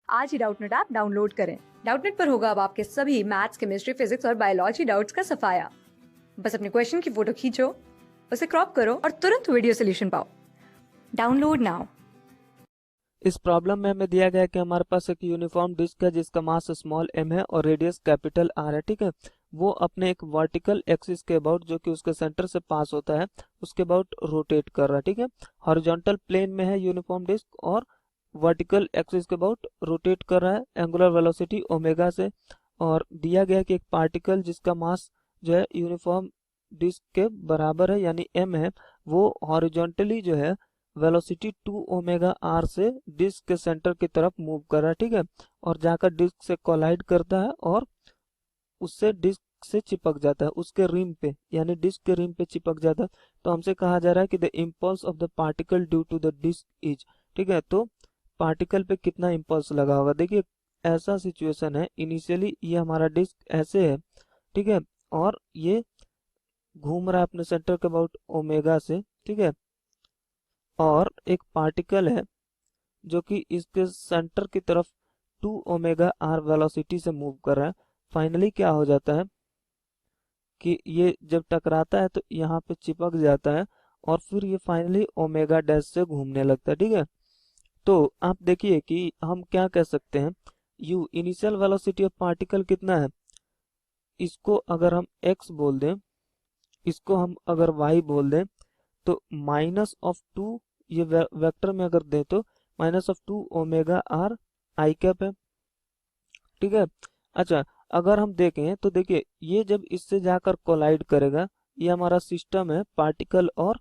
आज ही Doubtnut app download करें। Doubtnut पर होगा अब आपके सभी मैथ्स, केमिस्ट्री, फिजिक्स और बायोलॉजी डाउट्स का सफाया। बस अपने क्वेश्चन की फोटो खींचो, उसे क्रॉप करो और तुरंत वीडियो सोल्यूशन पाओ। Download now. इस प्रॉब्लम में हमें दिया गया है कि हमारे पास एक यूनिफॉर्म डिस्क है जिसका मास स्मॉल m है और रेडियस कैपिटल R है। ठीक है, वो अपने एक वर्टिकल एक्सिस के अबाउट, जो कि उसके सेंटर से पास होता है, उसके अबाउट रोटेट कर रहा है। ठीक है, हॉरिजॉन्टल प्लेन में है यूनिफॉर्म डिस्क और वर्टिकल एक्सिस के अबाउट रोटेट कर रहा है एंगुलर वेलोसिटी ओमेगा से। और दिया गया है कि एक पार्टिकल जिसका मास जो है यूनिफॉर्म डिस्क के बराबर है यानी m है, वो हॉरिजॉन्टली जो है वेलोसिटी 2 ओमेगा आर से डिस्क के सेंटर की तरफ मूव कर रहा है। ठीक है, और जाकर डिस्क से कोलाइड करता है और उससे डिस्क से चिपक जाता है, उसके रिम पे यानी डिस्क के रिम पे चिपक जाता है। तो हमसे कहा जा रहा है कि the impulse of the particle due to the disc is. ठीक है, तो पार्टिकल पे कितना इम्पल्स लगा होगा। देखिए ऐसा सिचुएशन है, इनिशियली ये हमारा डिस्क ऐसे है, ठीक है, और ये घूम रहा है अपने सेंटर के अबाउट ओमेगा से। ठीक है, और एक पार्टिकल है जो कि इसके सेंटर की तरफ 2 ओमेगा आर वेलोसिटी से मूव कर रहा है। फाइनली क्या हो जाता है कि ये जब टकराता है तो यहाँ पे चिपक जाता है और फिर ये फाइनली ओमेगा डैश से घूमने लगता है। ठीक है, तो आप देखिए कि हम क्या कह सकते हैं, you initial velocity of particle कितना है, इसको अगर हम x बोल दें, इसको हम अगर y बोल दें, तो -2, ये वेक्टर में अगर दें तो -2 ओमेगा आर आई कैप है। ठीक है, अच्छा अगर हम देखें तो देखिए ये जब इससे जाकर कोलाइड करेगा, ये हमारा सिस्टम है, पार्टिकल और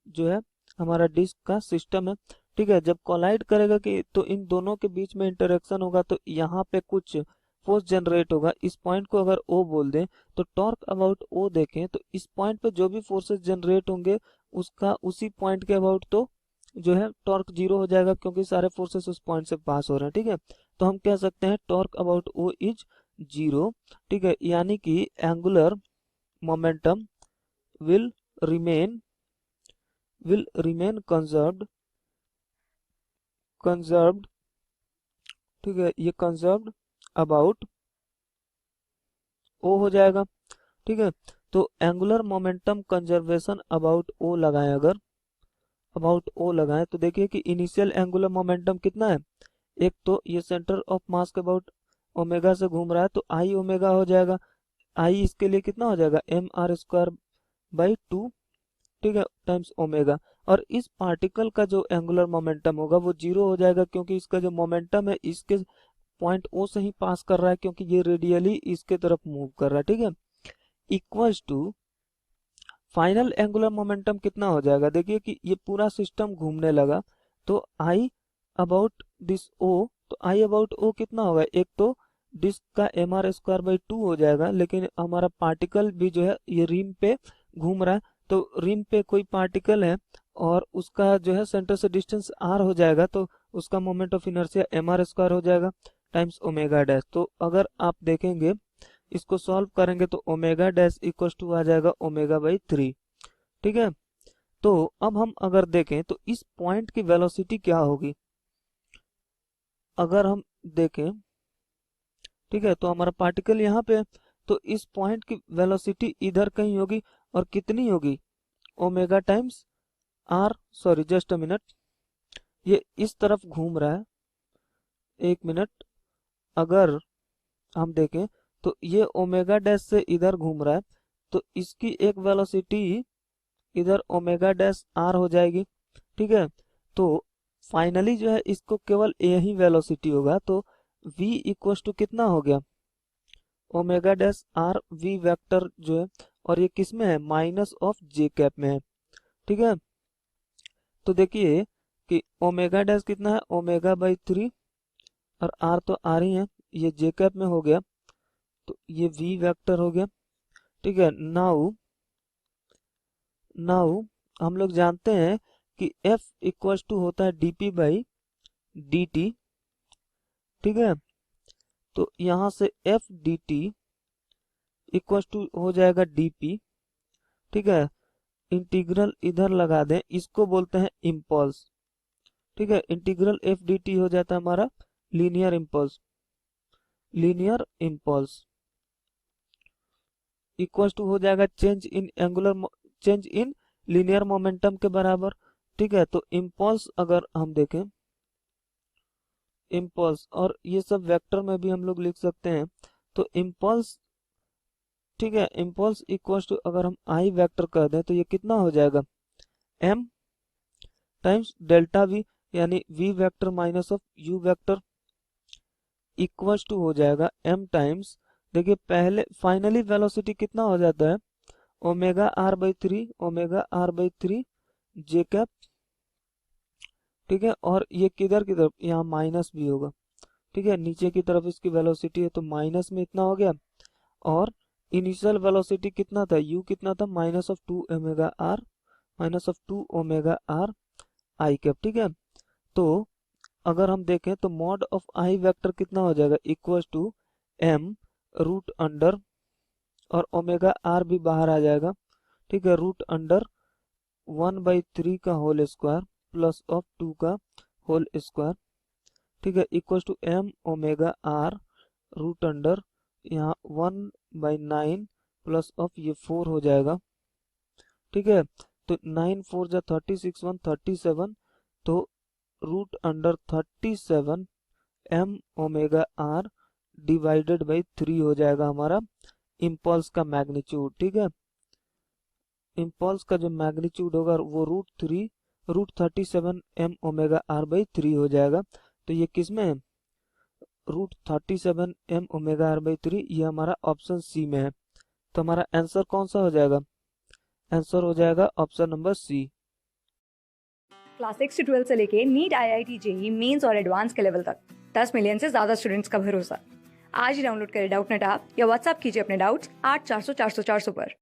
जो है हमारा डिस्क का सिस्टम है। ठीक है, जब कोलाइड करेगा कि तो इन दोनों के बीच में इंटरेक्शन होगा, तो यहाँ पे कुछ फोर्स जनरेट होगा। इस पॉइंट को अगर O बोल दें तो टॉर्क अबाउट O देखें तो इस पॉइंट पे जो भी फोर्सेस जनरेट होंगे उसका उसी पॉइंट के अबाउट तो जो है टॉर्क 0 हो जाएगा, क्योंकि सारे फोर्सेस उस पॉइंट से पास हो रहे हैं। ठीक है, तो हम कह सकते हैं टॉर्क अबाउट O इज 0। ठीक है, यानी कि angular momentum will remain conserved. ठीक है, ये कंजर्व्ड अबाउट O हो जाएगा। ठीक है, तो angular momentum conservation about O लगाएं, अगर अबाउट O लगाएं तो देखिए कि इनिशियल एंगुलर मोमेंटम कितना है, एक तो ये सेंटर ऑफ मास के अबाउट ओमेगा से घूम रहा है तो आई ओमेगा हो जाएगा। आई इसके लिए कितना हो जाएगा, mr²/2, ठीक है, टाइम्स ओमेगा। और इस पार्टिकल का जो एंगुलर मोमेंटम होगा वो 0 हो जाएगा, क्योंकि इसका जो मोमेंटम है इसके पॉइंट O से ही पास कर रहा है, क्योंकि ये रेडियली इसके तरफ मूव कर रहा है। ठीक है, equals to final angular momentum कितना हो जाएगा, देखिए कि ये पूरा सिस्टम घूमने लगा तो आई अबाउट दिस O, तो आई अबाउट O कितना होगा, एक तो डिस्क का mr²/2 हो जाएगा, लेकिन हमारा पार्टिकल भी जो है ये रिम पे घूम रहा है, तो रिम पे कोई पार्टिकल है और उसका जो है सेंटर से डिस्टेंस r हो जाएगा, तो उसका मोमेंट ऑफ इनर्शिया mr² हो जाएगा टाइम्स ओमेगा डैश। तो अगर आप देखेंगे इसको सॉल्व करेंगे तो ओमेगा डैश इक्वल टू आ जाएगा ओमेगा/3। ठीक है, तो अब हम अगर देखें तो इस पॉइंट की वेलोसिटी क्या होगी, अगर हम देखें, ठीक है, तो हमारा पार्टिकल यहाँ पे है, तो इस पॉइंट की वेलोसिटी इधर कहीं होगी और कितनी होगी, omega times R. Sorry just a minute, ये इस तरफ घूम रहा है, एक मिनट, अगर हम देखें तो ये ओमेगा डैश से इधर घूम रहा है, तो इसकी एक वेलोसिटी इधर ओमेगा डैश आर हो जाएगी। ठीक है, तो फाइनली जो है इसको केवल यही वेलोसिटी होगा, तो v इक्वल टू कितना हो गया, omega dash R v vector जो है, और ये किस में है, माइनस ऑफ जे कैप में है। ठीक है, तो देखिए कि ओमेगा डैश कितना है, ओमेगा/3, और आर तो आर ही है, ये जे कैप में हो गया, तो ये v वेक्टर हो गया। ठीक है, नाउ हम लोग जानते हैं कि F इक्वल टू होता है dp/dt। ठीक है, तो यहाँ से F dt इक्वल टू हो जाएगा dp। ठीक है, इंटीग्रल इधर लगा दें, इसको बोलते हैं इम्पल्स। ठीक है, इंटीग्रल F dt हो जाता है हमारा लीनियर इम्पल्स इक्वल टू हो जाएगा चेंज इन लीनियर मोमेंटम के बराबर। ठीक है, तो इम्पल्स अगर हम देखें, इम्पल्स और ये सब वेक्टर में भी हम लोग लिख सकते हैं। तो इम्पल्स, ठीक है, इम्पल्स इक्वल टू अगर हम आई वेक्टर कर दें तो ये कितना हो जाएगा, एम टाइम्स डेल्टा वी, यानी V vector minus of U vector equal to हो जाएगा एम टाइम्स, देखिए पहले फाइनली वेलोसिटी कितना हो जाता है, omega R by three J cap. ठीक है, और ये किधर की तरफ, यहाँ माइनस भी होगा। ठीक है, नीचे की तरफ इसकी वेलोसिटी है तो माइनस में इतना हो गया, और इनिशियल वेलोसिटी कितना था, u कितना था, minus of two omega R I cap. ठीक है, तो अगर हम देखें तो मॉड ऑफ आई वेक्टर कितना हो जाएगा, equal to M root under, और ओमेगा आर भी बाहर आ जाएगा। ठीक है, रूट अंडर 1/3 का होल स्क्वायर प्लस ऑफ 2 का होल स्क्वायर। ठीक है, equal to M omega R root under यहाँ 1/9 प्लस ऑफ ये 4 हो जाएगा। ठीक है, तो 9 4 जा 36 1 37, तो root under 37 M omega R divided by 3 हो जाएगा हमारा इम्पल्स का मैग्नीट्यूड। ठीक है, इम्पल्स का जो मैग्नीट्यूड होगा वो root 37 M omega R by 3 हो जाएगा। तो ये किस में है, root 37 M omega R by 3, ये हमारा ऑप्शन सी में है। तो हमारा आंसर कौन सा हो जाएगा, आंसर हो जाएगा ऑप्शन नंबर सी। क्लास 6 से 12 से लेके नीट, IIT, जेई मेंस और एडवांस के लेवल तक 10 मिलियन से ज्यादा स्टूडेंट्स का भरोसा। आज ही डाउनलोड करें डाउटनेट ऐप या व्हाट्सएप कीजिए अपने डाउट्स 8400 400 400 पर।